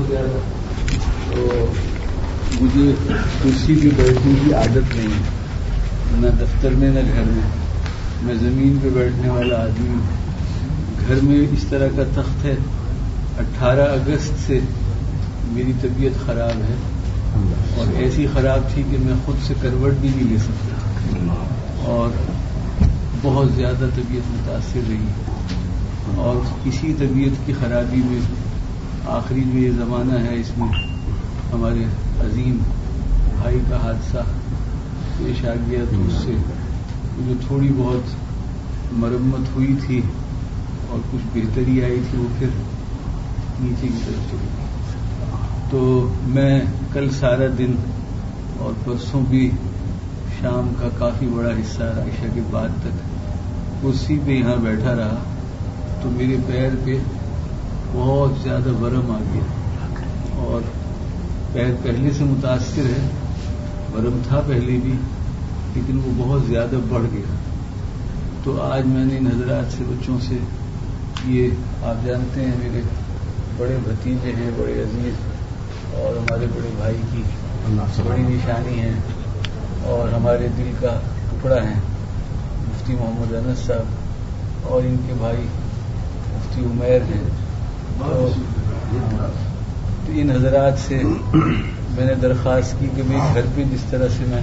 زیادہ. تو مجھے کرسی پہ بیٹھنے کی عادت نہیں ہے، نہ دفتر میں نہ گھر میں. میں زمین پہ بیٹھنے والا آدمی ہوں. گھر میں اس طرح کا تخت ہے. 18 اگست سے میری طبیعت خراب ہے، اور ایسی خراب تھی کہ میں خود سے کروٹ بھی نہیں لے سکتا، اور بہت زیادہ طبیعت متاثر رہی. اور کسی طبیعت کی خرابی میں آخری جو یہ زمانہ ہے، اس میں ہمارے عظیم بھائی کا حادثہ پیش آ گیا، تو اس سے جو تھوڑی بہت مرمت ہوئی تھی اور کچھ بہتری آئی تھی، وہ پھر نیچے کی طرف چلی گئی. تو میں کل سارا دن اور پرسوں بھی شام کا کافی بڑا حصہ عشاء کے بعد تک کرسی پہ یہاں بیٹھا رہا، تو میرے پیر پہ بہت زیادہ ورم آ گیا، اور پیر پہلے سے متاثر ہے، ورم تھا پہلے بھی، لیکن وہ بہت زیادہ بڑھ گیا. تو آج میں نے ان حضرات سے، بچوں سے، یہ آپ جانتے ہیں میرے بڑے بھتیجے ہیں، بڑے عزیز، اور ہمارے بڑے بھائی کی بڑی نشانی ہے، اور ہمارے دل کا ٹکڑا ہیں مفتی محمد انس صاحب، اور ان کے بھائی مفتی عمیر ہیں. تو ان حضرات سے میں نے درخواست کی کہ میرے گھر پہ جس طرح سے میں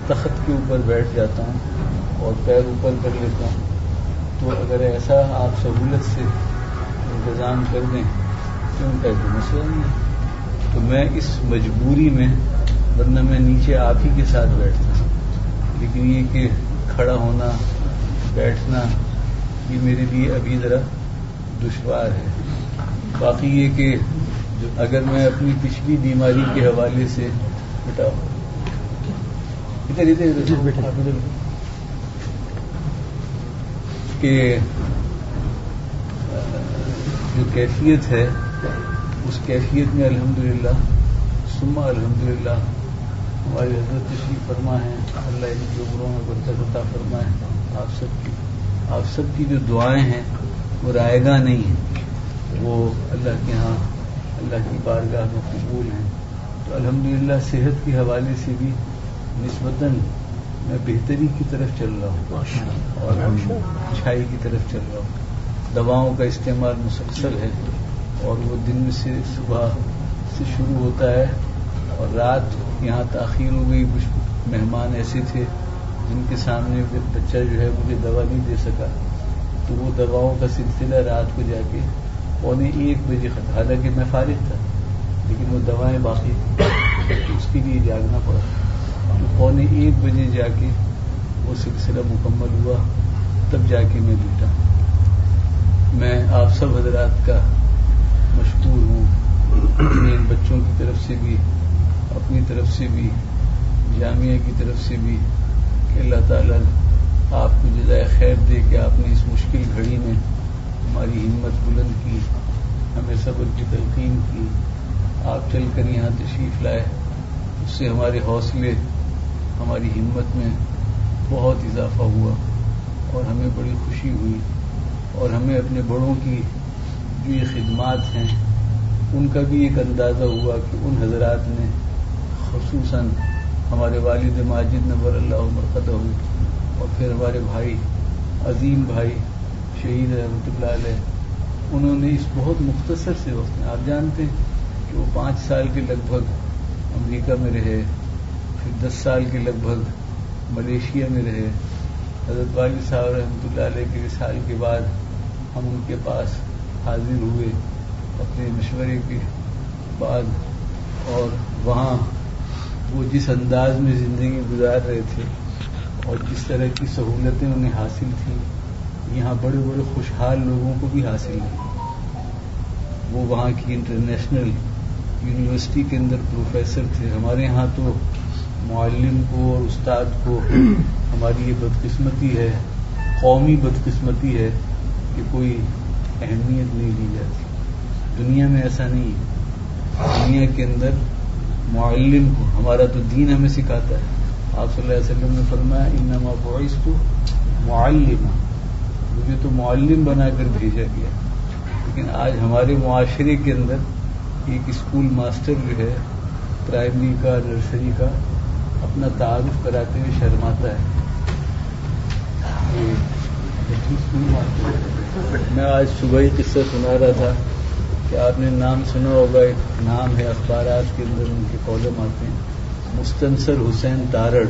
تخت کے اوپر بیٹھ جاتا ہوں اور پیر اوپر کر لیتا ہوں، تو اگر ایسا آپ سہولت سے انتظام کر دیں تو ان کا کوئی مسئلہ نہیں ہے. تو میں اس مجبوری میں، ورنہ میں نیچے آپ ہی کے ساتھ بیٹھتا ہوں، لیکن یہ کہ کھڑا ہونا، بیٹھنا، یہ میرے لیے ابھی ذرا دشوار ہے. باقی یہ کہ اگر میں اپنی پچھلی بیماری کے حوالے سے کہ جو کیفیت ہے، اس کیفیت میں الحمدللہ ثم الحمدللہ ہماری حضرت تشریف فرما ہے. اللہ ان کی عمروں میں برکت عطا فرمائے. آپ سب کی جو دعائیں ہیں وہ رائے گاہ نہیں ہیں، وہ اللہ کے ہاں، اللہ کی بارگاہ میں قبول ہیں. تو الحمدللہ صحت کے حوالے سے بھی نسبتاً میں بہتری کی طرف چل رہا ہوں اور اچھائی کی طرف چل رہا ہوں. دواؤں کا استعمال مسلسل ہے، اور وہ دن میں سے صبح سے شروع ہوتا ہے، اور رات یہاں تاخیر ہو گئی. کچھ مہمان ایسے تھے جن کے سامنے بچہ جو ہے مجھے دوا نہیں دے سکا، تو وہ دواؤں کا سلسلہ رات کو جا کے 1:15 بجے ختم. حالانکہ میں فارغ تھا، لیکن وہ دوائیں باقی اس کے لیے جاگنا پڑا. تو 1:15 بجے جا کے وہ سلسلہ مکمل ہوا، تب جا کے میں لیٹا. میں آپ سب حضرات کا مشکور ہوں، ان بچوں کی طرف سے بھی، اپنی طرف سے بھی، جامعہ کی طرف سے بھی، کہ اللہ تعالیٰ آپ کو جزائے خیر دے کہ آپ نے اس مشکل گھڑی میں ہماری ہمت بلند کی، ہمیں صبر کی تلقین کی. آپ چل کر یہاں تشریف لائے، اس سے ہمارے حوصلے، ہماری ہمت میں بہت اضافہ ہوا، اور ہمیں بڑی خوشی ہوئی. اور ہمیں اپنے بڑوں کی جو یہ خدمات ہیں ان کا بھی ایک اندازہ ہوا کہ ان حضرات نے، خصوصاً ہمارے والد ماجد نور اللہ مرقدہ، اور پھر ہمارے بھائی، عظیم بھائی شہید رحمۃ اللہ علیہ، انہوں نے اس بہت مختصر سے وقت میں، آپ جانتے ہیں کہ وہ 5 سال کے لگ بھگ امریکہ میں رہے، پھر 10 سال کے لگ بھگ ملیشیا میں رہے. حضرت والد صاحب رحمۃ اللہ علیہ کے وصال کے بعد ہم ان کے پاس حاضر ہوئے اپنے مشورے کے بعد، اور وہاں وہ جس انداز میں زندگی گزار رہے تھے اور جس طرح کی سہولتیں انہیں حاصل تھیں، یہاں بڑے بڑے خوشحال لوگوں کو بھی حاصل نہیں. وہ وہاں کی انٹرنیشنل یونیورسٹی کے اندر پروفیسر تھے. ہمارے یہاں تو معلم کو اور استاد کو ہماری یہ بدقسمتی ہے، قومی بدقسمتی ہے کہ کوئی اہمیت نہیں دی جاتی. دنیا میں ایسا نہیں ہے. دنیا کے اندر معلم کو، ہمارا تو دین ہمیں سکھاتا ہے. آپ صلی اللہ علیہ وسلم نے فرمایا انما بعثت معلما، مجھے تو معلم بنا کر بھیجا گیا. لیکن آج ہمارے معاشرے کے اندر ایک اسکول ماسٹر جو ہے پرائمری کا نرسری کا اپنا تعارف کراتے ہوئے شرماتا ہے. میں آج صبح ہی قصہ سنا رہا تھا کہ آپ نے نام سنا ہوگا، ایک نام ہے اخبارات کے اندر ان کے کالم آتے ہیں، مستنصر حسین تارڑ،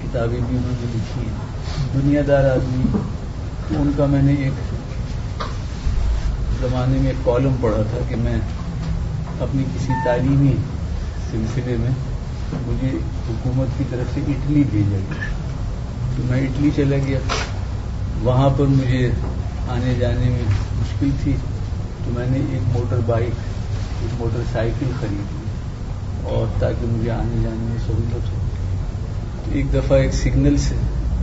کتابیں بھی انہوں نے لکھی ہیں، دنیا دار آدمی. تو ان کا میں نے ایک زمانے میں ایک کالم پڑھا تھا کہ میں اپنی کسی تعلیمی سلسلے میں مجھے حکومت کی طرف سے اٹلی بھیجا گیا، تو میں اٹلی چلا گیا. وہاں پر مجھے آنے جانے میں مشکل تھی، تو میں نے ایک موٹر سائیکل خرید لی اور تاکہ مجھے آنے جانے میں سہولت ہو. تو ایک دفعہ ایک سگنل سے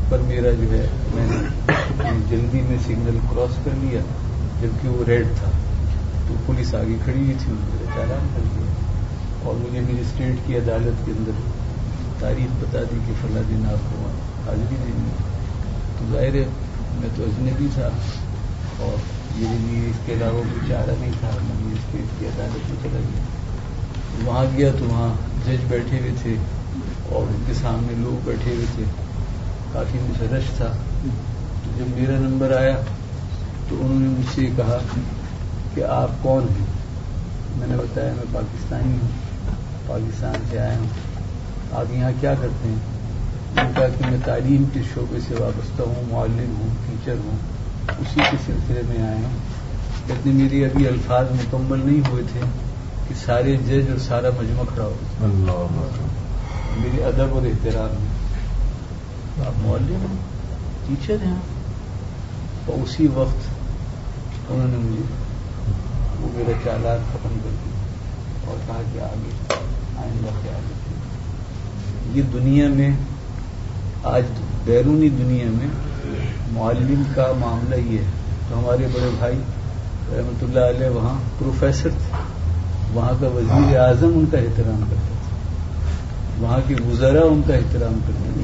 پر میرا جو ہے میں نے جلدی میں سگنل کراس کر لیا جبکہ وہ ریڈ تھا، تو پولیس آگے کھڑی ہوئی تھی، میرا چالان کر دیا اور مجھے مجسٹریٹ کی عدالت کے اندر تاریخ بتا دی کہ فلاں دن آپ کو حاضری دینی. تو ظاہر ہے میں تو اجنبی تھا اور میرے لیے اس کے علاوہ کوئی چارہ نہیں تھا. میں مجسٹریٹ کی عدالت میں چلا گیا، وہاں گیا تو وہاں جج بیٹھے ہوئے تھے اور ان کے سامنے لوگ بیٹھے ہوئے تھے، کافی مجھے رش تھا. تو جب میرا نمبر آیا تو انہوں نے مجھ سے کہا کہ آپ کون ہیں؟ میں نے بتایا میں پاکستانی ہوں، پاکستان سے آیا ہوں. آپ یہاں کیا کرتے ہیں؟ میں نے کہا کہ میں تعلیم کے شعبے سے وابستہ ہوں، معلم ہوں، ٹیچر ہوں، اسی کے سلسلے میں آیا ہوں. لیکن میرے ابھی الفاظ مکمل نہیں ہوئے تھے کہ سارے جج اور سارا مجمع کھڑا ہو گیا. میرے ادب اور احترام میں آپ معلم ہیں، ٹیچر ہیں. تو اسی وقت انہوں نے مجھے وہ میرا چالان ختم کر دیا اور کہا کہ آگے آئندہ خیال رکھیے. یہ دنیا میں آج بیرونی دنیا میں معلم کا معاملہ یہ ہے. تو ہمارے بڑے بھائی رحمۃ اللہ علیہ وہاں پروفیسر تھے، وہاں کا وزیر اعظم ان کا احترام کرتا تھا، وہاں کے وزراء ان کا احترام کرتے تھے.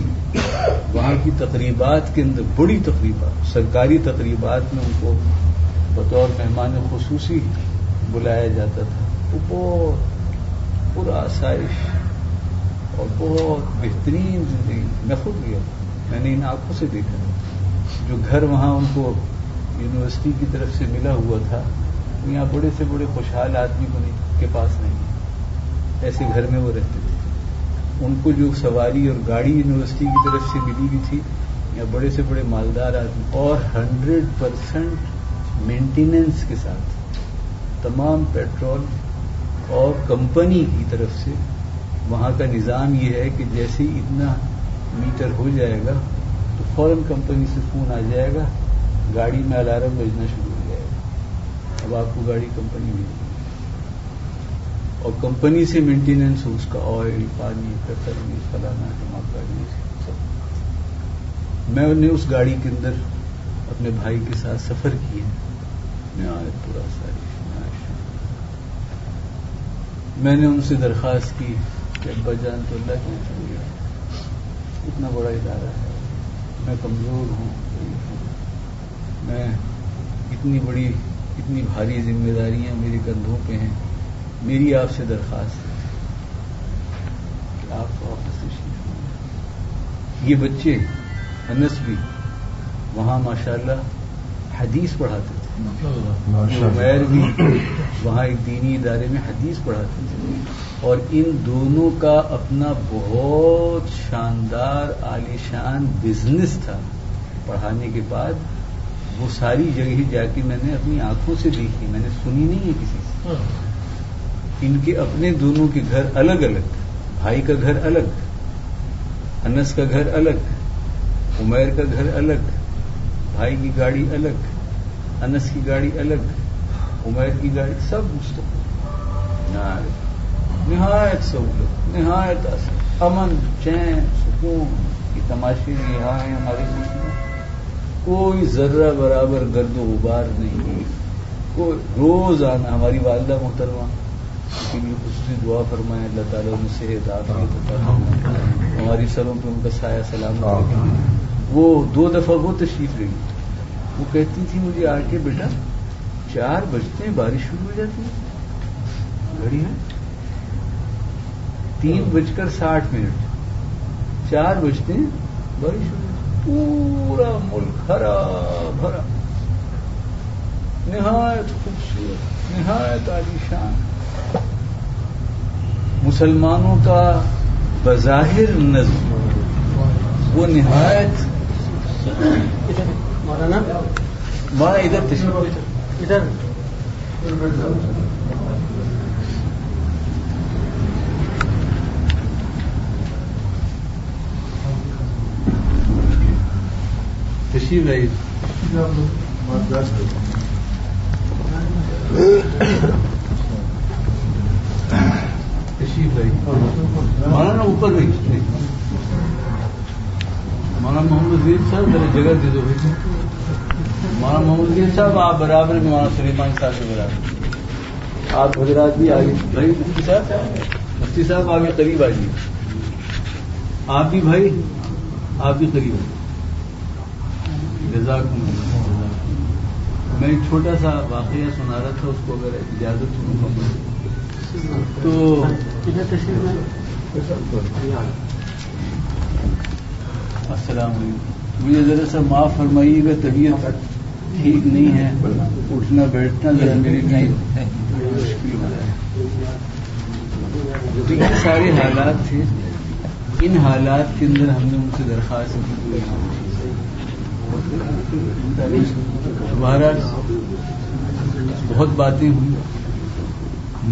وہاں کی تقریبات کے اندر بڑی تقریبات، سرکاری تقریبات میں ان کو بطور مہمان خصوصی بلایا جاتا تھا. وہ بہت پرآسائش اور بہت بہترین زندگی. میں خود گیا، میں نے ان آنکھوں سے دیکھا جو گھر وہاں ان کو یونیورسٹی کی طرف سے ملا ہوا تھا، یہاں بڑے سے بڑے خوشحال آدمی کے پاس نہیں ہے. ایسے گھر میں وہ رہتے تھے. ان کو جو سواری اور گاڑی یونیورسٹی کی طرف سے ملی ہوئی تھی، یا بڑے سے بڑے مالدار آدمی، اور 100% مینٹیننس کے ساتھ تمام پیٹرول اور کمپنی کی طرف سے. وہاں کا نظام یہ ہے کہ جیسے ہی اتنا میٹر ہو جائے گا تو فوراً کمپنی سے فون آ جائے گا، گاڑی میں الارم بجنا شروع ہو جائے گا، اب آپ کو گاڑی کمپنی ملے گی. اور کمپنی سے مینٹیننس ہو، اس کا آئل، پانی، پیٹرول، فلانا ٹماٹر سب. میں نے اس گاڑی کے اندر اپنے بھائی کے ساتھ سفر کیا. پورا ساری میں نے ان سے درخواست کی کہ ابا جان تو اللہ کی چھوڑیے، اتنا بڑا ادارہ ہے، میں کمزور ہوں، میں اتنی بھاری ذمہ داریاں میرے کندھوں پہ ہیں. میری آپ سے درخواست ہے کہ آپ واپس تشریف لائیں. یہ بچے انس بھی وہاں ماشاءاللہ حدیث پڑھاتے تھے، عمیر بھی وہاں ایک دینی ادارے میں حدیث پڑھاتے تھے. اور ان دونوں کا اپنا بہت شاندار عالیشان بزنس تھا. پڑھانے کے بعد وہ ساری جگہ جا کے میں نے اپنی آنکھوں سے دیکھی، میں نے سنی نہیں ہے کسی سے. ان کے اپنے دونوں کے گھر الگ الگ، بھائی کا گھر الگ، انس کا گھر الگ، عمیر کا گھر الگ، بھائی کی گاڑی الگ، انس کی گاڑی الگ، عمیر کی گاڑی، سب مستقل. نہایت سہولت، نہایت امن، چین، سکون. یہ تماشے یہاں ہیں ہمارے ملک میں، کوئی ذرہ برابر گرد و غبار نہیں. کوئی روز آنا. ہماری والدہ محترمہ کے لیے خصوصی دعا فرمائے، اللہ تعالیٰ ان سے عافیت عطا فرمائے، ہماری سروں پہ ان کا سایہ سلامت رکھے. وہ 2 دفعہ وہ تشریف لے گئی. وہ کہتی تھی مجھے آ کے بیٹا 4 بجتے ہیں بارش شروع ہو جاتی ہے، گھڑی ہے 3:60 4 بجتے ہیں بارش ہو جاتی، پورا ملک ہرا بھرا، نہایت خوبصورت، نہایت عالیشان، مسلمانوں کا بظاہر نظم وہ نہایت مولانا ادھر تشریف ادھر تشریف لائیے. تشریف لائیے. مولانا اوپر نہیں، مولانا محمد زید صاحب ذرا جگہ دے دو بھائی. مولانا محمد زید صاحب آپ برابر میں، مولانا سلیمان صاحب کے برابر. آپ حضرات بھی آگے بھائی. مفتی صاحب آگے قریب آئیے. آپ بھی بھائی، آپ بھی قریب آئیے. جزاکم اللہ. میں ایک چھوٹا سا واقعہ سنا رہا تھا، اس کو اگر اجازت ہو تو. السلام علیکم. مجھے ذرا سا معاف فرمائیے گا، طبیعت ٹھیک نہیں ہے، اٹھنا بیٹھنا ذرا میرے لیے مشکل ہو رہا ہے. تو یہ سارے حالات تھے. ان حالات کے اندر ہم نے ان سے درخواست کی بہرحال بہت باتیں ہوئی.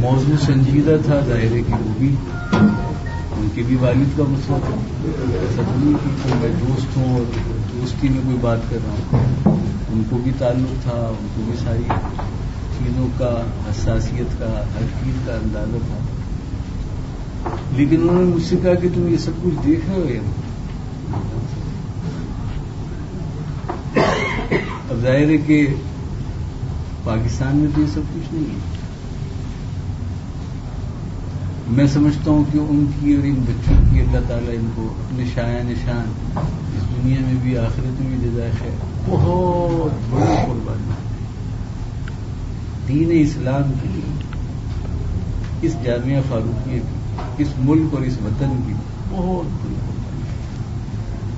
موضوع سنجیدہ تھا، ظاہر ہے کہ وہ بھی ان کے بھی والد کا مسئلہ تھا. ایسا نہیں کہ میں دوست ہوں اور دوستی میں کوئی بات کر رہا ہوں. ان کو بھی تعلق تھا، ان کو بھی ساری چیزوں کا، حساسیت کا، ہر چیز کا اندازہ تھا. لیکن انہوں نے مجھ سے کہا کہ تم یہ سب کچھ دیکھ رہے ہو. اب ظاہر ہے کہ پاکستان میں تو یہ سب کچھ نہیں ہے. میں سمجھتا ہوں کہ ان کی اور ان بچوں کی اللہ تعالیٰ ان کو اپنے شایان نشان اس دنیا میں بھی آخرت میں بھی جزائے خیر. بہت بڑی قربانی دین اسلام کے لیے، اس جامعہ فاروقیہ کی، اس ملک اور اس وطن کی بہت بڑی قربانی.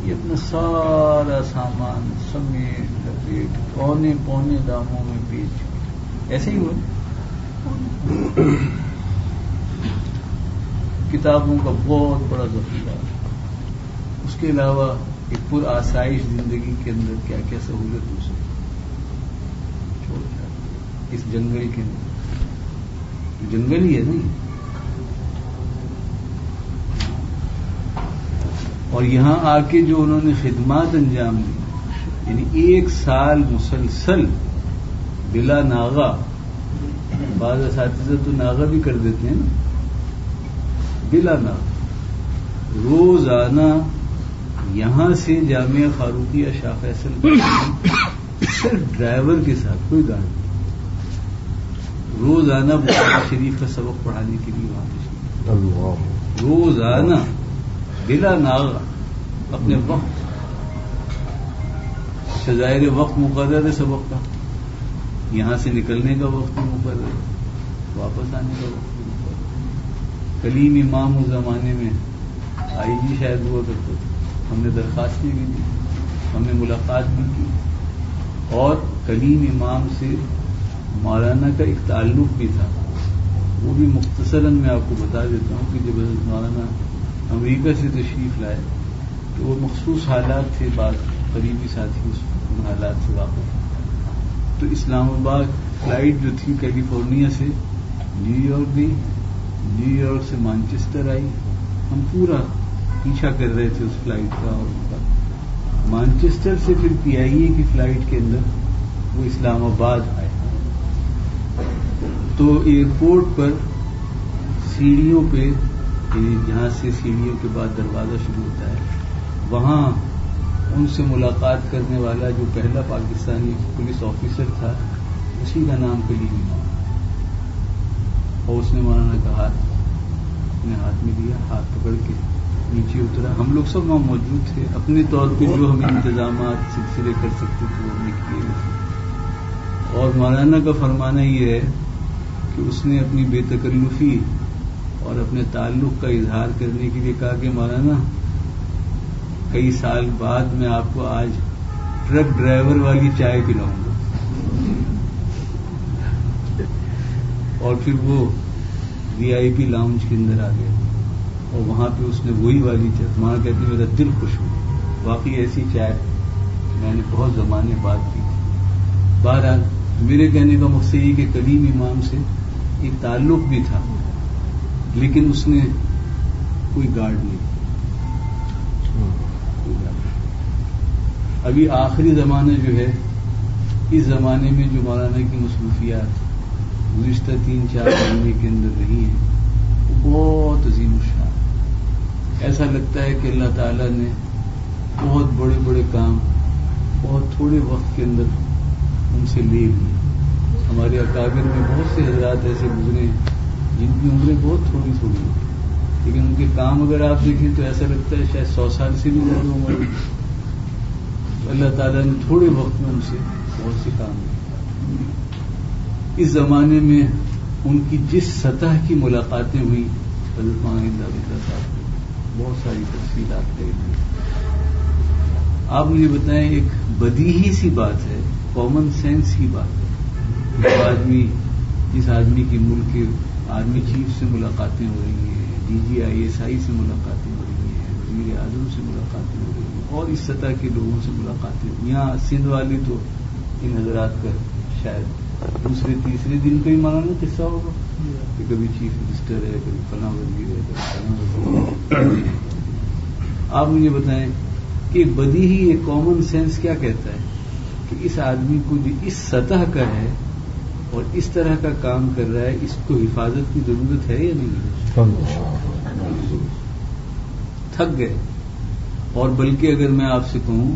یہ اپنا سارا سامان سمیٹ لپیٹ پونے پونے داموں میں بیچ ایسے ہی ہوا. کتابوں کا بہت بڑا ذخیرہ، اس کے علاوہ ایک پر آسائش زندگی کے اندر کیا کیا سہولت ہو سکتی چھوڑ جائے اس جنگل کے اندر. جنگل ہی ہے نہیں. اور یہاں آ کے جو انہوں نے خدمات انجام دی، یعنی 1 سال مسلسل بلا ناغہ، بعض اساتذہ تو ناغہ بھی کر دیتے ہیں نا، بلا ناغہ روزانہ یہاں سے جامعہ فاروقیہ شاہ فیصل صرف ڈرائیور کے ساتھ، کوئی گاڑی، روزانہ بخاری شریف کا سبق پڑھانے کے لیے وہاں تشریف، روزانہ بلا ناغہ اپنے وقت، شظائر وقت مقرر ہے سبق کا، یہاں سے نکلنے کا وقت بھی مقرر ہے، واپس آنے کا وقت بھی مقرر ہے. کلیم امام اس زمانے میں آئی جی شاید ہوا کرتے تھے. ہم نے درخواستیں بھی دی، ہم نے ملاقات بھی کی، اور کلیم امام سے مولانا کا ایک تعلق بھی تھا. وہ بھی مختصراً میں آپ کو بتا دیتا ہوں کہ جب مولانا امریکہ سے تشریف لائے تو وہ مخصوص حالات تھے، بعض قریبی ساتھی ان حالات سے واقف. تو اسلام آباد فلائٹ جو تھی کیلیفورنیا سے نیو یارک گئی، نیو یارک سے مانچسٹر آئی. ہم پورا پیچھا کر رہے تھے اس فلائٹ کا، اور ان کا مانچسٹر سے پھر پی آئی اے کی فلائٹ کے اندر وہ اسلام آباد آئے. تو ایئرپورٹ پر سیڑھیوں پہ، جہاں سے سیڑھیوں کے بعد دروازہ شروع ہوتا ہے، وہاں ان سے ملاقات کرنے والا جو پہلا پاکستانی پولیس آفیسر تھا، اسی کا نام کلیم امام، اور اس نے مولانا کا ہاتھ اپنے ہاتھ میں دیا، ہاتھ پکڑ کے نیچے اترا. ہم لوگ سب وہاں موجود تھے. اپنے طور پہ جو ہمیں انتظامات سلسلے کر سکتے تھے وہ ہم نے کیے. اور مولانا کا فرمانا یہ ہے کہ اس نے اپنی بے تکلفی اور اپنے تعلق کا اظہار کرنے کے لیے کہا کہ مولانا کئی سال بعد میں آپ کو آج ٹرک ڈرائیور والی چائے پلاؤں گا. اور پھر وہ VIP لاؤنج کے اندر آ گیا اور وہاں پہ اس نے وہی والی چائے. مولانا کہتے ہیں میرا دل خوش ہو. واقعی ایسی چائے میں نے بہت زمانے بعد پی. بہرحال میرے کہنے کا مقصد یہ کہ کلیم امام سے ایک تعلق بھی تھا لیکن اس نے کوئی گارڈ نہیں. ابھی آخری زمانہ جو ہے اس زمانے میں جو مولانا کی مصروفیات گزشتہ 3-4 مہینے کے اندر رہی ہیں وہ بہت عظیم الشان. ایسا لگتا ہے کہ اللہ تعالیٰ نے بہت بڑے بڑے کام بہت تھوڑے وقت کے اندر ان سے لے لیے. ہمارے اکابر میں بہت سے حضرات ایسے گزرے جن کی عمریں بہت تھوڑی تھوڑی ہیں لیکن ان کے کام اگر آپ دیکھیں تو ایسا لگتا ہے شاید 100 سال سے بھی زیادہ عمر. اللہ تعالیٰ نے تھوڑے وقت میں ان سے بہت سے کام کیے. اس زمانے میں ان کی جس سطح کی ملاقاتیں ہوئی حضرت مولانا امداد اللہ صاحب کو بہت ساری تفصیلات کہی. آپ مجھے بتائیں ایک بدیہی سی بات ہے کامن سینس کی بات ہے جس آدمی کی ملک کے آرمی چیف سے ملاقاتیں ہو رہی ہیں DG ISI سے ملاقاتیں ہو رہی ہیں وزیر اعظم سے ملاقاتیں ہو رہی ہیں اور اس سطح کے لوگوں سے ملاقاتیں ہو. یہاں سندھ والے تو ان حضرات کا شاید دوسرے تیسرے دن کا ہی مولانا قصہ ہوگا کہ کبھی چیف منسٹر ہے کبھی فلاں وزیر ہے کبھی فلاں وزیر ہے. آپ مجھے بتائیں کہ ایک بدیہی ایک کامن سینس کیا کہتا ہے کہ اس آدمی کو جو اس سطح کا ہے اور اس طرح کا کام کر رہا ہے اس کو حفاظت کی ضرورت ہے یا نہیں؟ تھک گئے. اور بلکہ اگر میں آپ سے کہوں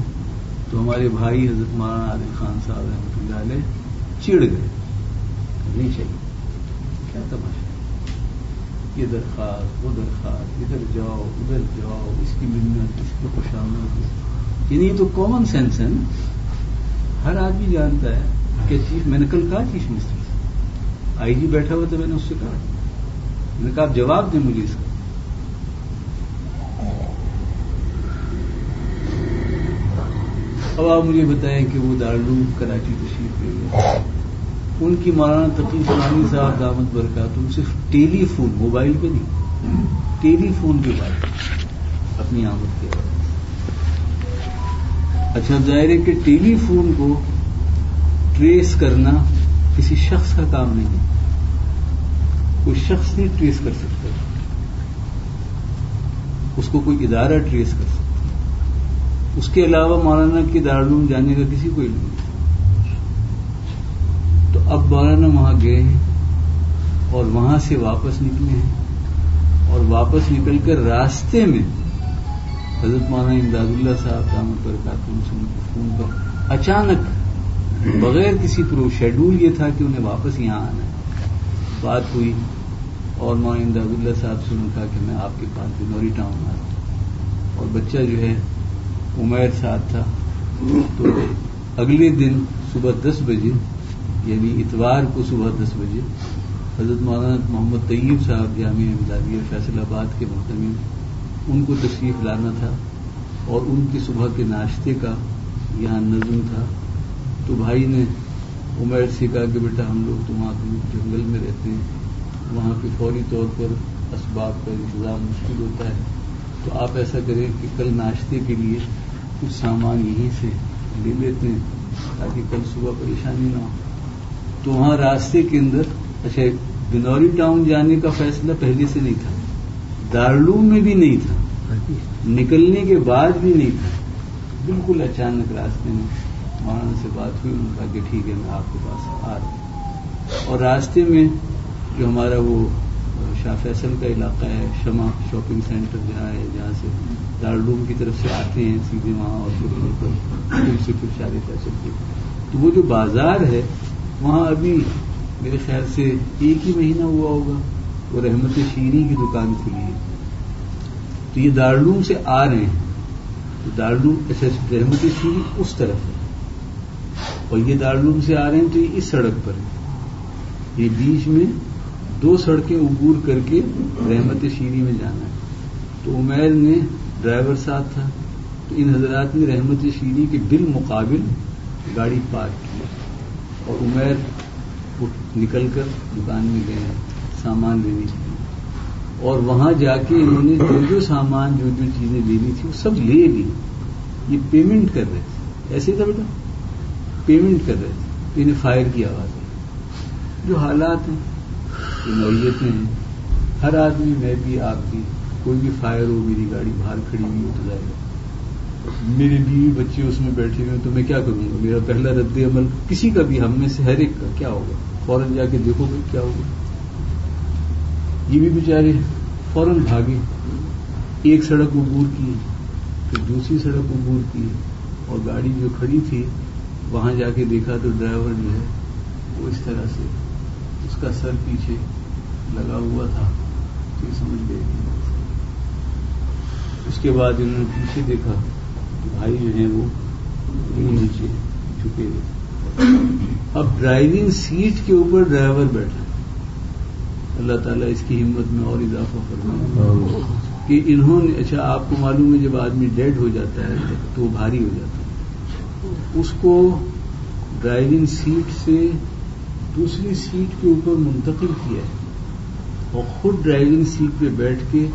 تو ہمارے بھائی حضرت مولانا عادل خان صاحب رحمۃ اللہ علیہ چڑ گئے. نہیں چاہیے کیا تماشا یہ درخواست وہ درخواست ادھر جاؤ ادھر جاؤ اس کی منت اس کی خوشامد. یعنی یہ تو کامن سینس ہے نا. ہر آدمی جانتا ہے کہ چیف میں نے کل کہا چیف منسٹر سے IG بیٹھا ہوا تھا میں نے اس سے کہا میں نے کہا آپ جواب دیں مجھے اس کا. اب آپ مجھے بتائیں کہ وہ دارالعلوم کراچی تشریف لے گئے. ان کی مولانا تقی فلانی صاحب دامت برکاتہم صرف ٹیلی فون موبائل پہ نہیں ٹیلی فون پہ بات اپنی آمد کے بعد. اچھا ظاہر ہے کہ ٹیلی فون کو ٹریس کرنا کسی شخص کا کام نہیں ہے. کوئی شخص نہیں ٹریس کر سکتا اس کو کوئی ادارہ ٹریس کر سکتا. اس کے علاوہ مولانا کے دارالعلوم جانے کا کسی کو علم نہیں. تو اب مولانا وہاں گئے ہیں اور وہاں سے واپس نکلے ہیں اور واپس نکل کر راستے میں حضرت مولانا امداد اللہ صاحب دامت برکاتہم سے ان کو فون پر اچانک بغیر کسی شیڈول یہ تھا کہ انہیں واپس یہاں آنا ہے. بات ہوئی اور مولانا امداد اللہ صاحب سے انہوں نے کہا کہ میں آپ کے پاس بنوری ٹاؤن آ رہا ہوں. اور بچہ جو ہے عمیر ساتھ تھا. تو اگلے دن صبح 10 بجے یعنی اتوار کو صبح 10 بجے حضرت مولانا محمد طیب صاحب جامعہ امدادیہ فیصل آباد کے محتمم ان کو تشریف لانا تھا اور ان کے صبح کے ناشتے کا یہاں نظم تھا. تو بھائی نے عمیر سے کہا کہ بیٹا ہم لوگ تو وہاں جنگل میں رہتے ہیں وہاں پہ فوری طور پر اسباب کا انتظام مشکل ہوتا ہے تو آپ ایسا کریں کہ کل ناشتے کے لیے کچھ سامان یہیں سے لے لیتے ہیں تاکہ کل صبح پریشانی نہ ہو. تو وہاں راستے کے اندر اچھا بنوری ٹاؤن جانے کا فیصلہ پہلے سے نہیں تھا دارالعلوم میں بھی نہیں تھا نکلنے کے بعد بھی نہیں تھا. بالکل اچانک راستے میں مولانا سے بات ہوئی. انہوں نے کہا کہ ٹھیک ہے میں آپ کے پاس آ رہا ہوں. اور راستے میں جو ہمارا وہ شاہ فیصل کا علاقہ ہے شمع شاپنگ سینٹر جہاں ہے جہاں سے دارالعلوم کی طرف سے آتے ہیں سیدھے وہاں اور پھر سے پھر شاہ فیصل کے تو وہ جو بازار ہے وہاں ابھی میرے خیال سے 1 ہی مہینہ ہوا ہوگا وہ رحمت شیری کی دکان کھلی ہے. تو یہ دارالعلوم سے آ رہے ہیں تو دارالعلوم رحمت شیری اس طرف ہے اور یہ دارالعلوم سے آ رہے ہیں تو یہ اس سڑک پر ہے. یہ بیچ میں 2 سڑکیں عبور کر کے رحمت شیری میں جانا ہے. تو عمیر نے ڈرائیور ساتھ تھا، تو ان حضرات نے رحمت شیری کے بالمقابل گاڑی پارک کی اور عمیر نکل کر دکان میں گئے سامان لینے کے لیے، اور وہاں جا کے انہوں نے جو سامان جو چیزیں لینی تھی وہ سب لے لی. یہ پیمنٹ کر رہے تھے، ایسے تھا بیٹا، پیمنٹ کر رہے تھے. انہیں فائر کی آواز آئی. جو حالات ہیں، جو نوعیتیں ہیں، ہر آدمی، میں بھی، آپ بھی، کوئی بھی فائر ہو، میری گاڑی باہر کھڑی ہوئی ہو تو جائے گا، میرے بیوی بچے اس میں بیٹھے ہوئے تو میں کیا کروں گا؟ میرا پہلا رد عمل کسی کا بھی، ہم میں سے ہر ایک کا کیا ہوگا؟ فوراً جا کے دیکھو گے کیا ہوگا. یہ بھی بیچارے فوراً بھاگے، ایک سڑک عبور کی، پھر دوسری سڑک عبور کی، اور گاڑی جو کھڑی تھی وہاں جا کے دیکھا تو ڈرائیور جو ہے وہ اس طرح سے اس کا سر پیچھے لگا ہوا تھا، تو یہ سمجھ گئے. اس کے بعد انہوں نے پیچھے دیکھا کہ بھائی جو ہیں وہ نیچے جھکے ہوئے. اب ڈرائیونگ سیٹ کے اوپر ڈرائیور بیٹھا. اللہ تعالیٰ اس کی ہمت میں اور اضافہ فرمائے کہ انہوں نے، اچھا آپ کو معلوم ہے جب آدمی ڈیڈ ہو جاتا ہے تو وہ بھاری ہو جاتا ہے، اس کو ڈرائیونگ سیٹ سے دوسری سیٹ کے اوپر منتقل کیا ہے اور خود ڈرائیونگ سیٹ پہ بیٹھ کے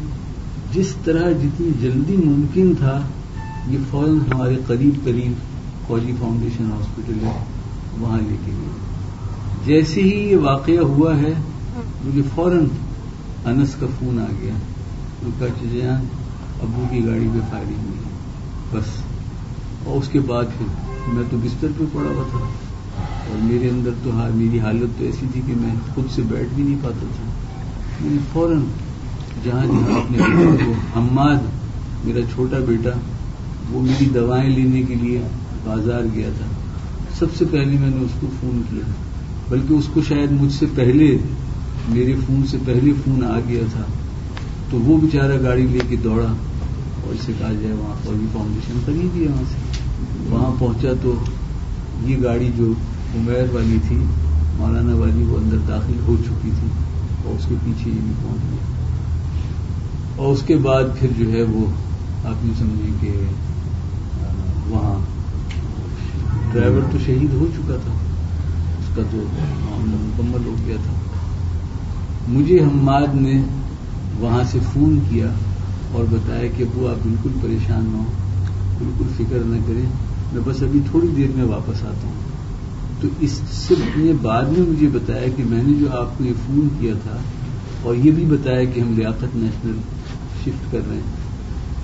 جس طرح جتنی جلدی ممکن تھا یہ فوراً ہمارے قریب فوجی فاؤنڈیشن ہاسپٹل ہے وہاں لے کے گئے. جیسے ہی یہ واقعہ ہوا ہے مجھے فوراً انس کا فون آ گیا، رکا چجان ابو کی گاڑی پہ فائرنگ ہوئی بس. اور اس کے بعد پھر میں تو بستر پہ پڑا ہوا تھا اور میرے اندر تو میری حالت تو ایسی تھی کہ میں خود سے بیٹھ بھی نہیں پاتا تھا. میں نے فوراً جہاں اپنے بیٹے کو، حماد میرا چھوٹا بیٹا، وہ میری دوائیں لینے کے لیے بازار گیا تھا، سب سے پہلے میں نے اس کو فون کیا، بلکہ اس کو شاید مجھ سے پہلے، میرے فون سے پہلے فون آ گیا تھا. تو وہ بیچارہ گاڑی لے کے دوڑا اور اسے کہا جائے وہاں فوجی فاؤنڈیشن قریب ہی ہے وہاں سے. وہاں پہنچا تو یہ گاڑی جو عمیر والی تھی، مولانا والی، وہ اندر داخل ہو چکی تھی اور اس کے پیچھے یہ بھی پہنچ گیا. اور اس کے بعد پھر جو ہے وہ آپ یہ سمجھیں کہ وہاں ڈرائیور تو شہید ہو چکا تھا، اس کا تو معاملہ مکمل ہو گیا تھا. مجھے حماد نے وہاں سے فون کیا اور بتایا کہ ابو آپ بالکل پریشان نہ ہو، بالکل فکر نہ کریں، میں بس ابھی تھوڑی دیر میں واپس آتا ہوں. تو اس سے نے بعد میں مجھے بتایا کہ میں نے جو آپ کو یہ فون کیا تھا اور یہ بھی بتایا کہ ہم لیاقت نیشنل شفٹ کر رہے ہیں.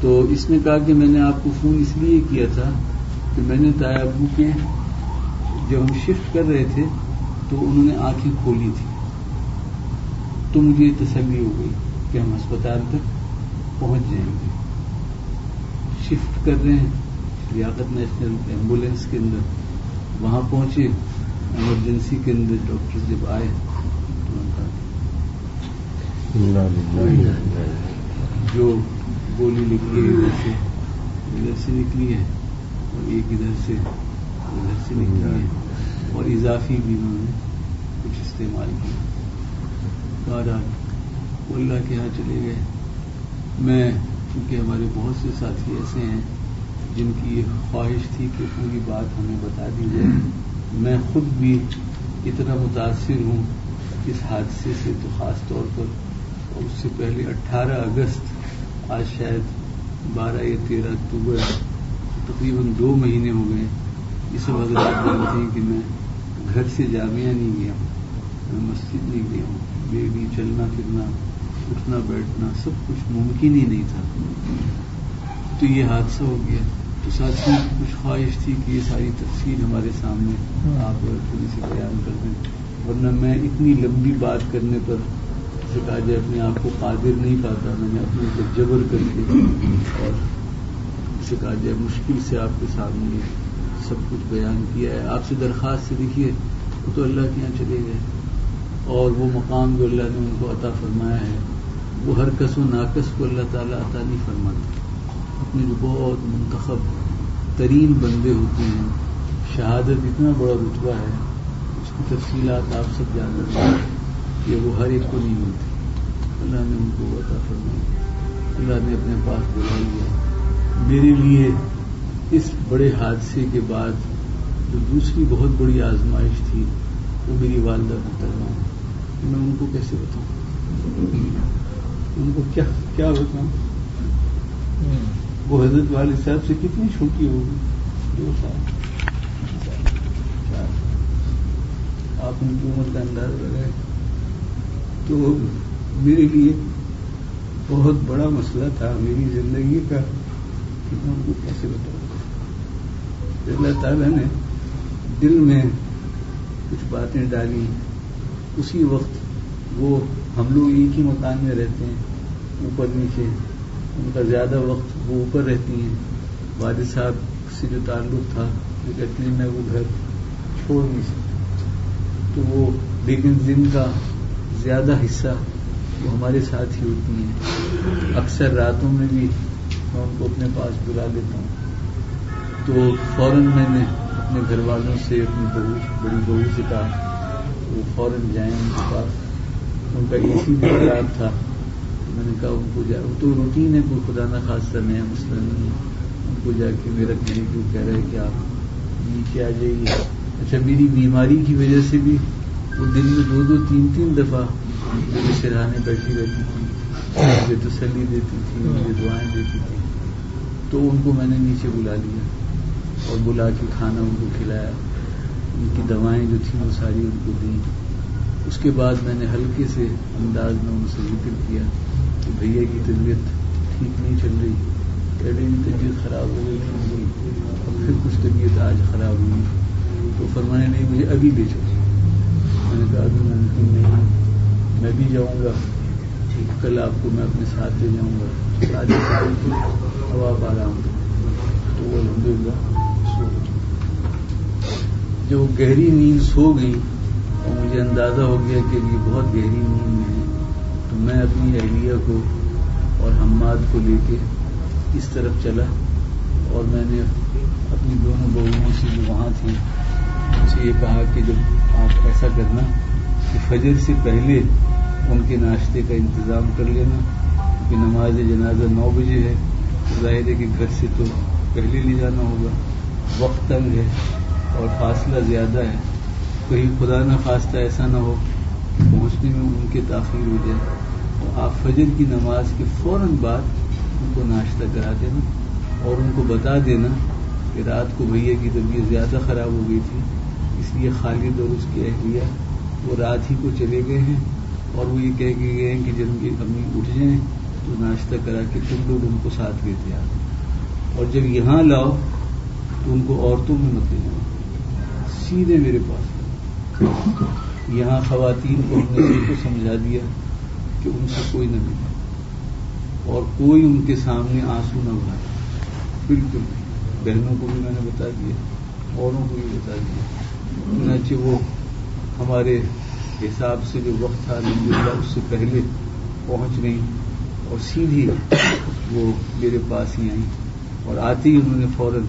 تو اس نے کہا کہ میں نے آپ کو فون اس لیے کیا تھا کہ میں نے تایا ابو کے جب ہم شفٹ کر رہے تھے تو انہوں نے آنکھیں کھولی تھی، تو مجھے تسلی ہو گئی کہ ہم ہسپتال تک پہنچ جائیں گے. شفٹ کر رہے ہیں لیاقت نیشنل ایمبولینس کے اندر، وہاں پہنچے، ایمرجنسی کے اندر ڈاکٹر جب آئے تو جو گولی لگی ہے ادھر سے نکلی ہے اور ایک ادھر سے نکلی ہے اور اضافی بھی انہوں نے کچھ استعمال کیا. بہرحال وہ اللہ کے ہاں چلے گئے. میں کیونکہ ہمارے بہت سے ساتھی ایسے ہیں جن کی یہ خواہش تھی کہ پوری بات ہمیں بتا دی جائے. میں خود بھی اتنا متاثر ہوں اس حادثے سے، تو خاص طور پر، اور اس سے پہلے 18 اگست، آج شاید 12 یا 13 اکتوبر، تقریباً 2 مہینے ہو گئے. یہ سب حضرات جانتے ہیں کہ میں گھر سے جامعہ نہیں گیا ہوں، میں مسجد نہیں گیا ہوں. میرے لیے چلنا پھرنا، اٹھنا بیٹھنا سب کچھ ممکن ہی نہیں تھا. تو یہ حادثہ ہو گیا. تو ساتھیوں کی کچھ خواہش تھی کہ یہ ساری تفصیل ہمارے سامنے آپ تھوڑی سی بیان کر دیں، ورنہ میں اتنی لمبی بات کرنے پر سے کہا جائے اپنے آپ کو قادر نہیں پاتا. میں نے اپنے کو جبر کر کے اور اسے کہا جائے مشکل سے آپ کے سامنے سب کچھ بیان کیا ہے. آپ سے درخواست سے دیکھیے وہ تو اللہ کے یہاں چلے گئے اور وہ مقام جو اللہ نے ان کو عطا فرمایا ہے وہ ہر کس و ناقص کو اللہ تعالیٰ عطا نہیں فرماتا. اپنے جو بہت منتخب ترین بندے ہوتے ہیں، شہادت اتنا بڑا رتبہ ہے، اس کی تفصیلات آپ سب جان رہے ہیں. یہ وہ ہر ایک کو نہیں ملتی. اللہ نے ان کو عطا فرمایا, اللہ نے اپنے پاس بلا لیا. میرے لیے اس بڑے حادثے کے بعد جو دوسری بہت بڑی آزمائش تھی وہ میری والدہ محترمہ. میں ان کو کیسے بتاؤں, ان کو کیا بتاؤں. وہ حضرت والد صاحب سے کتنی چھوٹی ہوگی, 2 سال. آپ ان کی عمر کا اندازہ لگائیں. تو میرے لیے بہت بڑا مسئلہ تھا میری زندگی کا کہ میں ان کو کیسے بتاؤں. اللہ تعالیٰ نے دل میں کچھ باتیں ڈالی. اسی وقت وہ ہم لوگ ایک ہی مکان میں رہتے ہیں, اوپر نیچے. ان کا زیادہ وقت وہ اوپر رہتی ہیں. والد صاحب سے جو تعلق تھا وہ کہتے ہیں میں وہ گھر چھوڑ نہیں سکتا. تو وہ لیکن دن کا زیادہ حصہ وہ ہمارے ساتھ ہی ہوتی ہیں. اکثر راتوں میں بھی میں ان کو اپنے پاس بلا لیتا ہوں. تو فوراً میں نے اپنے گھر والوں سے, اپنی بڑی بہو سے کہا وہ فوراً جائیں ان کے پاس. ان کا اے سی بھی خراب تھا. میں نے کہا ان کو جا, تو روٹین ہے, کوئی خدا نہ خاصہ نیا مسئلہ نہیں ہے. ان کو جا کے میرا کہنے کو کہہ رہا ہے کہ آپ نیچے آ جائیے. اچھا, میری بیماری کی وجہ سے بھی وہ دن میں 2 3 دفعہ میرے سرہانے بیٹھی رہتی تھی, مجھے تسلی دیتی تھی, مجھے دعائیں دیتی تھی. تو ان کو میں نے نیچے بلا لیا اور بلا کے کھانا ان کو کھلایا. ان کی دوائیں جو تھیں وہ ساری ان کو دیں. اس کے بعد میں نے ہلکے سے انداز میں ان سے ذکر کیا کہ بھیا کی طبیعت ٹھیک نہیں چل رہی. پہلے بھی طبیعت خراب ہو گئی, اور پھر کچھ طبیعت آج خراب ہوئی. تو فرمانے نہیں مجھے ابھی لے چلو. میں نے کہا ابھی ممکن نہیں, میں بھی جاؤں گا, کل آپ کو میں اپنے ساتھ لے جاؤں گا. آج اب آپ آرام کریں. تو وہ الحمدللہ سو گئی. جب وہ گہری نیند سو گئی اور مجھے اندازہ ہو گیا کہ یہ بہت گہری نیند میں ہے, تو میں اپنی اہلیہ کو اور حماد کو لے کے اس طرف چلا. اور میں نے اپنی دونوں بہوؤں سے جو وہاں تھیں ان سے یہ کہا کہ جب آپ ایسا کرنا کہ فجر سے پہلے ان کے ناشتے کا انتظام کر لینا, کیونکہ نماز جنازہ 9 بجے ہے. ظاہر ہے کہ گھر سے تو پہلے لے جانا ہوگا, وقت تنگ ہے اور فاصلہ زیادہ ہے. کہیں خدا نہ خواستہ ایسا نہ ہو کہ پہنچنے میں ان کے تاخیر ہو جائے. تو آپ فجر کی نماز کے فوراً بعد ان کو ناشتہ کرا دینا اور ان کو بتا دینا کہ رات کو بھیا کی طبیعت زیادہ خراب ہو گئی تھی, اس لیے خالد اور اس کی اہلیہ وہ رات ہی کو چلے گئے ہیں, اور وہ یہ کہہ کے گئے ہیں کہ جب ان کی امی اٹھ جائیں تو ناشتہ کرا کے تم لوگ ان کو ساتھ لیتے آ, اور جب یہاں لاؤ تو ان کو عورتوں میں مت لے جاؤ, سیدھے میرے پاس. یہاں خواتین کو ہم نے ان کو سمجھا دیا کہ ان سے کوئی نہ ملے اور کوئی ان کے سامنے آنسو نہ بہائے. بالکل بہنوں کو بھی میں نے بتا دیا, اوروں کو بھی بتا دیا. چنانچہ وہ ہمارے حساب سے جو وقت تھا الحمدللہ اس سے پہلے پہنچ گئیں اور سیدھی وہ میرے پاس ہی آئیں. اور آتے ہی انہوں نے فوراً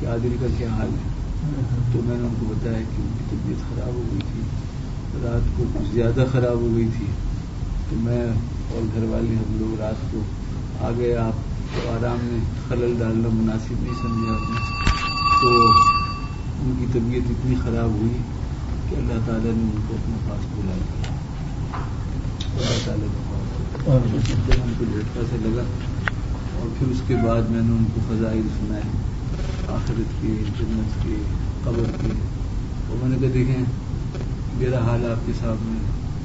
کہ عادل کا کیا حال ہے. تو میں نے ان کو بتایا کہ ان کی طبیعت خراب ہو گئی تھی, رات کو کچھ زیادہ خراب ہو گئی تھی. تو میں اور گھر والے ہم لوگ رات کو آ گئے. آپ کو آرام میں خلل ڈالنا مناسب نہیں سمجھا آپ نے. تو ان کی طبیعت اتنی خراب ہوئی کہ اللہ تعالیٰ نے ان کو اپنے پاس بلا لیا. اللہ تعالیٰ نے ان کو جھٹکا سے لگا, اور پھر اس کے بعد میں نے ان کو فضائل سنائے آخرت کے, جنت کے, قبر کے. اور میں نے کہا دیکھیں میرا حال آپ کے سامنے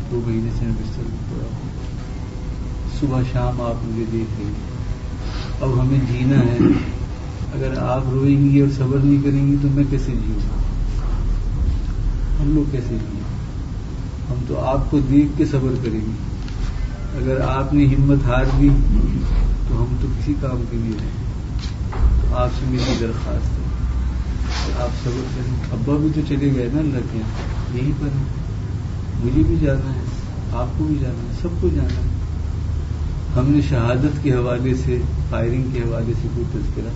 2 مہینے سے میں بستر میں پڑا ہوں, صبح شام آپ مجھے دیکھ رہی ہیں. اب ہمیں جینا ہے, اگر آپ روئیں گی اور صبر نہیں کریں گی تو میں کیسے جیوں گا, ہم لوگ کیسے جیئیں. ہم تو آپ کو دیکھ کے صبر کریں گے. اگر آپ نے ہمت ہار دی تو ہم تو کسی کام کے لیے نہیں. تو آپ سے میری درخواست ہے کہ آپ صبر کریں. ابا بھی تو چلے گئے نا اللہ کے یہاں, یہیں پر ہے. مجھے بھی جانا ہے, آپ کو بھی جانا ہے, سب کو جانا ہے. ہم نے شہادت کے حوالے سے, فائرنگ کے حوالے سے کوئی تذکرہ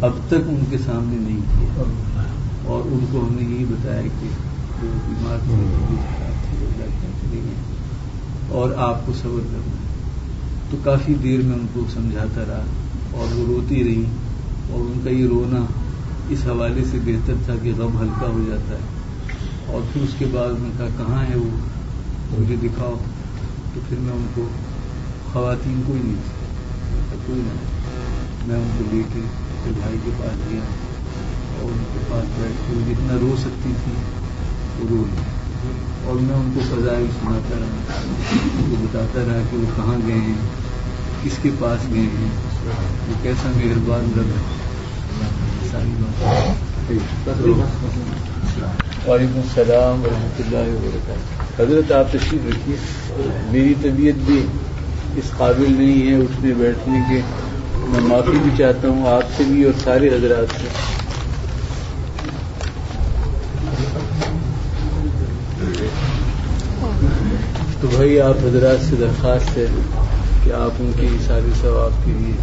اب تک ان کے سامنے نہیں کیا, اور ان کو ہم نے یہی بتایا کہ وہ بیمار تھے, اللہ کے یہاں چلے گئے. اور آپ کو صبر کرنا ہے۔ تو کافی دیر میں ان کو سمجھاتا رہا اور وہ روتی رہی، اور ان کا یہ رونا اس حوالے سے بہتر تھا کہ غم ہلکا ہو جاتا ہے۔ اور پھر اس کے بعد میں کہا کہاں ہے وہ، مجھے دکھاؤ۔ تو پھر میں ان کو، خواتین کوئی نہیں تھی، کوئی نہ، میں ان کو لے کے پھر بھائی کے پاس گیا اور ان کے پاس بیٹھ کے جتنا رو سکتی تھی وہ رو لی، اور میں ان کو فضائل سناتا رہا، ان کو بتاتا رہا کہ وہ کہاں گئے ہیں، کس کے پاس گئے ہیں، وہ کیسا مہربان رب ہے، ساری بات۔ وعلیکم السلام ورحمۃ اللہ وبرکاتہ۔ حضرت آپ تشریف رکھیے، میری طبیعت بھی اس قابل نہیں ہے اٹھنے بیٹھنے کے، میں معافی بھی چاہتا ہوں آپ سے بھی اور سارے حضرات سے۔ تو بھائی آپ حضرات سے درخواست ہے کہ آپ ان کے سارے ثواب کے لیے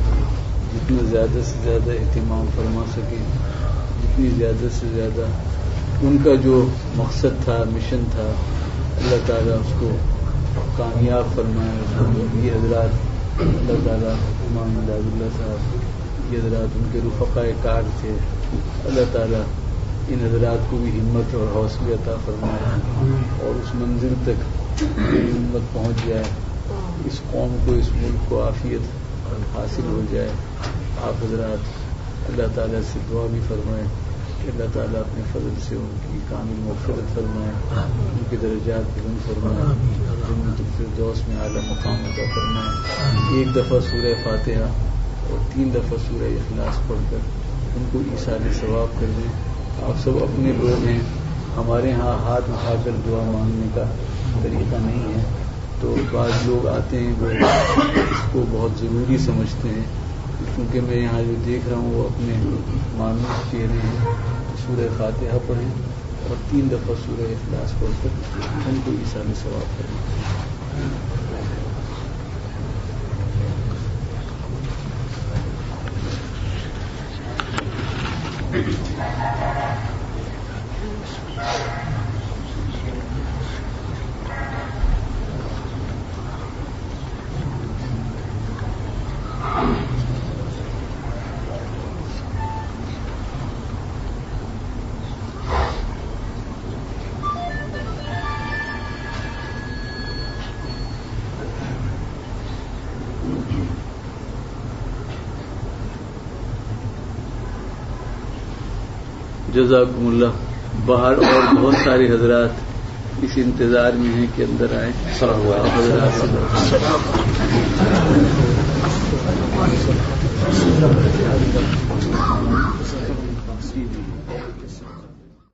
جتنا زیادہ سے زیادہ اہتمام فرما سکیں، جتنی زیادہ سے زیادہ ان کا جو مقصد تھا، مشن تھا، اللہ تعالیٰ اس کو کامیاب فرمائے۔ یہ حضرات اللہ تعالیٰ، امام انداز اللہ صاحب، یہ حضرات ان کے رفقائے کار تھے، اللہ تعالیٰ ان حضرات کو بھی ہمت اور حوصلے عطا فرمائے اور اس منزل تک میری امت پہنچ جائے، اس قوم کو، اس ملک کو عافیت حاصل ہو جائے۔ آپ حضرات اللہ تعالیٰ سے دعا بھی فرمائیں کہ اللہ تعالیٰ اپنے فضل سے ان کی کامل مغفرت فرمائے، ان کے درجات بلند فرمائے، جنت الفردوس میں اعلیٰ مقام عطا فرمائے۔ ایک دفعہ سورہ فاتحہ اور 3 دفعہ سورہ اخلاص پڑھ کر ان کو ایصال ثواب کر دیں۔ آپ سب اپنے لوگ ہیں، ہمارے ہاں ہاتھ اٹھا کر دعا مانگنے کا طریقہ نہیں ہے، تو بعض لوگ آتے ہیں وہ اس کو بہت ضروری سمجھتے ہیں، کیونکہ میں یہاں جو دیکھ رہا ہوں وہ اپنے مانوس چہرے ہیں۔ سورہ فاتحہ پڑھیں اور 3 دفعہ سورہ اخلاص پڑھ کر ان کو ایصال ثواب کریں۔ جزاکم اللہ۔ باہر اور بہت سارے حضرات اس انتظار میں ہیں کہ اندر آئیں۔ حضرات